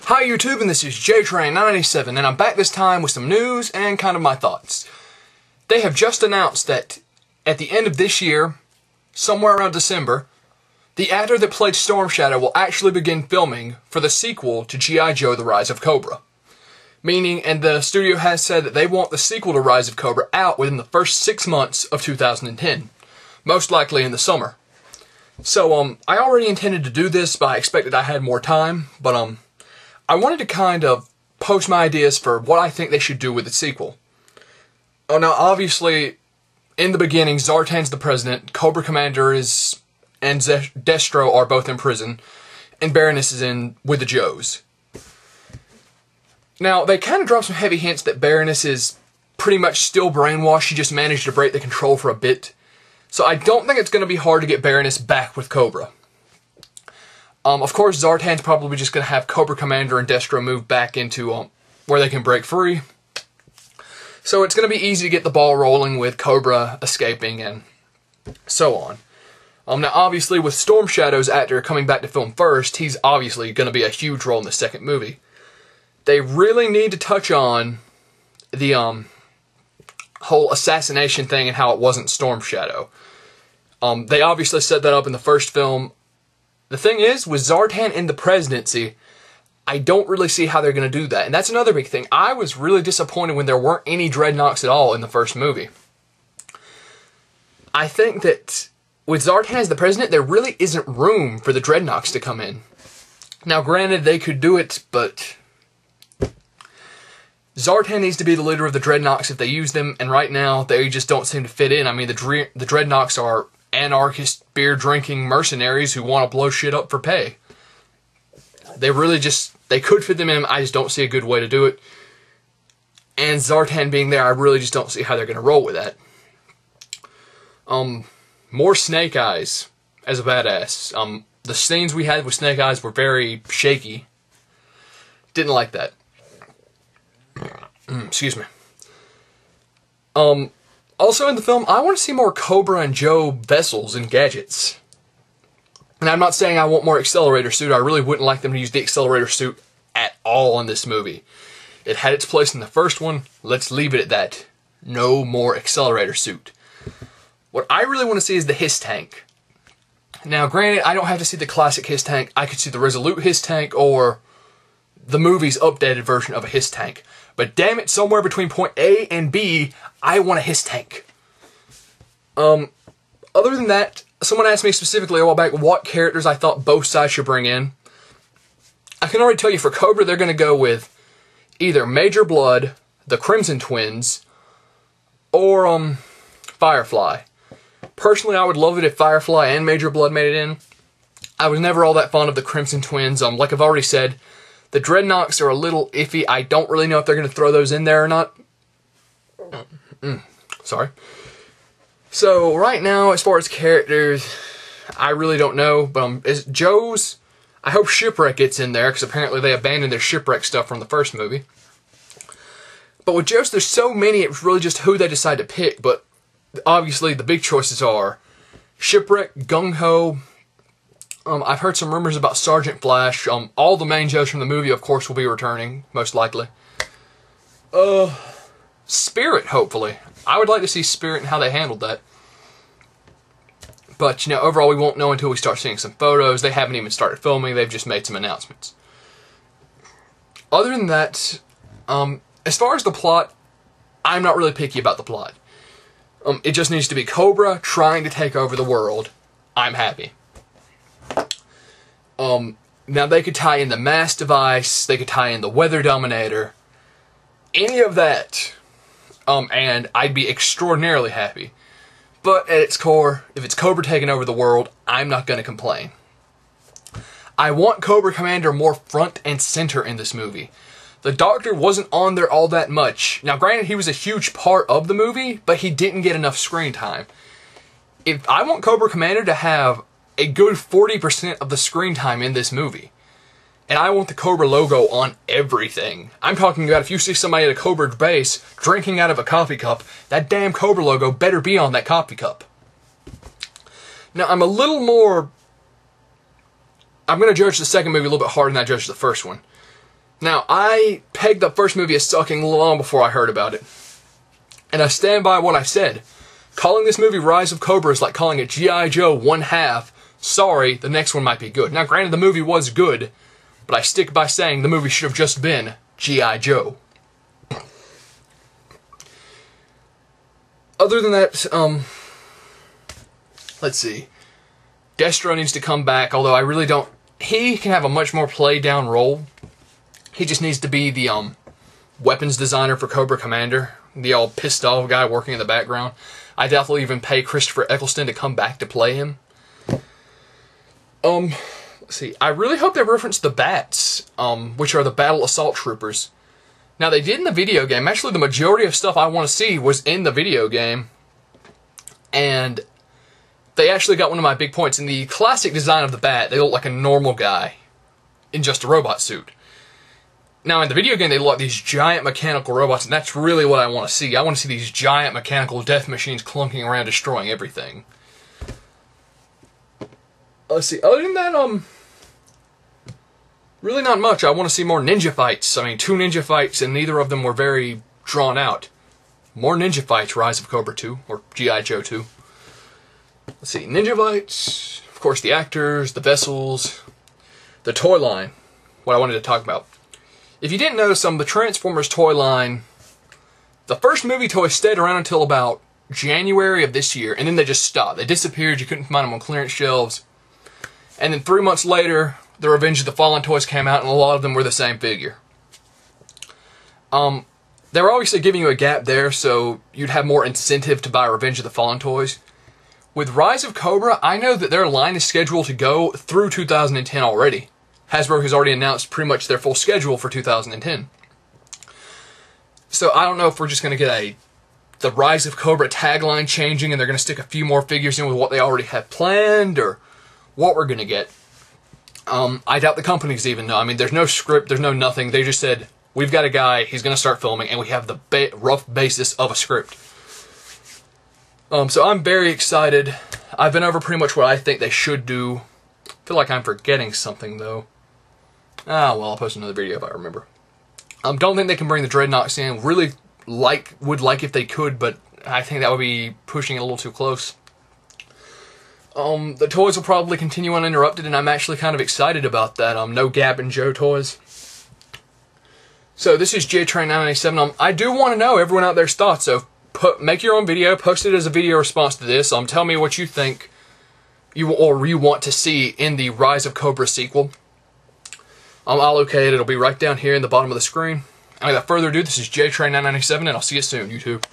Hi YouTube, and this is JTrain987, and I'm back this time with some news and kind of my thoughts. They have just announced that at the end of this year, somewhere around December, the actor that played Storm Shadow will actually begin filming for the sequel to G.I. Joe: The Rise of Cobra. Meaning, and the studio has said that they want the sequel to Rise of Cobra out within the first 6 months of 2010. Most likely in the summer. So, I already intended to do this, but I expected I had more time, but, I wanted to kind of post my ideas for what I think they should do with the sequel. Oh, now, obviously, in the beginning, Zartan's the president, Cobra Commander and Destro are both in prison, and Baroness is in with the Joes. Now, they kind of drop some heavy hints that Baroness is pretty much still brainwashed. She just managed to break the control for a bit. So I don't think it's going to be hard to get Baroness back with Cobra. Of course, Zartan's probably just going to have Cobra Commander and Destro move back into where they can break free. So it's going to be easy to get the ball rolling with Cobra escaping and so on. Now, obviously, with Storm Shadow's actor coming back to film first, he's obviously going to be a huge role in the second movie. They really need to touch on the whole assassination thing and how it wasn't Storm Shadow. They obviously set that up in the first film. The thing is, with Zartan in the presidency, I don't really see how they're going to do that. And that's another big thing. I was really disappointed when there weren't any Dreadnoks at all in the first movie. I think that with Zartan as the president, there really isn't room for the Dreadnoks to come in. Now, granted, they could do it, but Zartan needs to be the leader of the Dreadnoks if they use them, and right now, they just don't seem to fit in. I mean, the Dreadnoks are anarchist, beer-drinking mercenaries who want to blow shit up for pay. They really just, they could fit them in, I just don't see a good way to do it. And Zartan being there, I really just don't see how they're going to roll with that. More Snake Eyes as a badass. The scenes we had with Snake Eyes were very shaky. Didn't like that. Excuse me. Also in the film, I want to see more Cobra and Joe vessels and gadgets. And I'm not saying I want more accelerator suit. I really wouldn't like them to use the accelerator suit at all in this movie. It had its place in the first one. Let's leave it at that. No more accelerator suit. What I really want to see is the Hiss Tank. Now, granted, I don't have to see the classic Hiss Tank. I could see the Resolute Hiss Tank or the movie's updated version of a Hiss Tank. But damn it, somewhere between point A and B, I want a Hiss Tank. Other than that, someone asked me specifically a while back what characters I thought both sides should bring in. I can already tell you for Cobra, they're going to go with either Major Blood, the Crimson Twins, or Firefly. Personally, I would love it if Firefly and Major Blood made it in. I was never all that fond of the Crimson Twins. Like I've already said, the Dreadnoks are a little iffy. I don't really know if they're going to throw those in there or not. Sorry. So, right now, as far as characters, I really don't know. But Joe's, I hope Shipwreck gets in there, because apparently they abandoned their Shipwreck stuff from the first movie. But with Joe's, there's so many, it's really just who they decide to pick. But obviously, the big choices are Shipwreck, Gung-Ho. I've heard some rumors about Sergeant Flash. All the main Joes from the movie, of course, will be returning, most likely. Spirit, hopefully. I would like to see Spirit and how they handled that. But, you know, overall, we won't know until we start seeing some photos. They haven't even started filming. They've just made some announcements. Other than that, as far as the plot, I'm not really picky about the plot. It just needs to be Cobra trying to take over the world. I'm happy. Now they could tie in the mass device, they could tie in the weather dominator, any of that, and I'd be extraordinarily happy. But at its core, if it's Cobra taking over the world, I'm not going to complain. I want Cobra Commander more front and center in this movie. The Doctor wasn't on there all that much. Now granted, he was a huge part of the movie, but he didn't get enough screen time. If I want Cobra Commander to have a good 40% of the screen time in this movie. And I want the Cobra logo on everything. I'm talking about if you see somebody at a Cobra base drinking out of a coffee cup, that damn Cobra logo better be on that coffee cup. Now, I'm a little more I'm going to judge the second movie a little bit harder than I judged the first one. Now, I pegged the first movie as sucking long before I heard about it. And I stand by what I said. Calling this movie Rise of Cobra is like calling it G.I. Joe 1/2. Sorry, the next one might be good. Now, granted, the movie was good, but I stick by saying the movie should have just been G.I. Joe. Other than that, let's see. Destro needs to come back, although I really don't... He can have a much more play-down role. He just needs to be the weapons designer for Cobra Commander. The all pissed-off guy working in the background. I doubt they'll even pay Christopher Eccleston to come back to play him. Let's see. I really hope they reference the Bats, which are the Battle Assault Troopers. Now, they did in the video game. Actually, the majority of stuff I want to see was in the video game. And they actually got one of my big points. In the classic design of the Bat, they look like a normal guy in just a robot suit. Now, in the video game, they look like these giant mechanical robots, and that's really what I want to see. I want to see these giant mechanical death machines clunking around, destroying everything. Let's see. Other than that, really not much. I want to see more ninja fights. I mean, 2 ninja fights, and neither of them were very drawn out. More ninja fights, Rise of Cobra 2, or G.I. Joe 2. Let's see, ninja fights, of course the actors, the vessels, the toy line, what I wanted to talk about. If you didn't know, some of the Transformers toy line, the first movie toys stayed around until about January of this year, and then they just stopped. They disappeared, you couldn't find them on clearance shelves. And then 3 months later, the Revenge of the Fallen toys came out, and a lot of them were the same figure. They were obviously giving you a gap there, so you'd have more incentive to buy Revenge of the Fallen toys. With Rise of Cobra, I know that their line is scheduled to go through 2010 already. Hasbro has already announced pretty much their full schedule for 2010. So I don't know if we're just going to get the Rise of Cobra tagline changing and they're going to stick a few more figures in with what they already have planned, or what we're going to get. I doubt the companies even know. I mean, there's no script, there's no nothing. They just said, we've got a guy, he's going to start filming, and we have the rough basis of a script. So I'm very excited. I've been over pretty much what I think they should do. I feel like I'm forgetting something, though. Well, I'll post another video if I remember. Don't think they can bring the Dreadnoks in. Really would like if they could, but I think that would be pushing it a little too close. The toys will probably continue uninterrupted, and I'm actually kind of excited about that. No Gab and Joe toys. So this is JTrain997. I do want to know everyone out there's thoughts, so make your own video, post it as a video response to this. Tell me what you think you want to see in the Rise of Cobra sequel. I'll locate it. It'll be right down here in the bottom of the screen. And without further ado, this is JTrain997, and I'll see you soon, YouTube.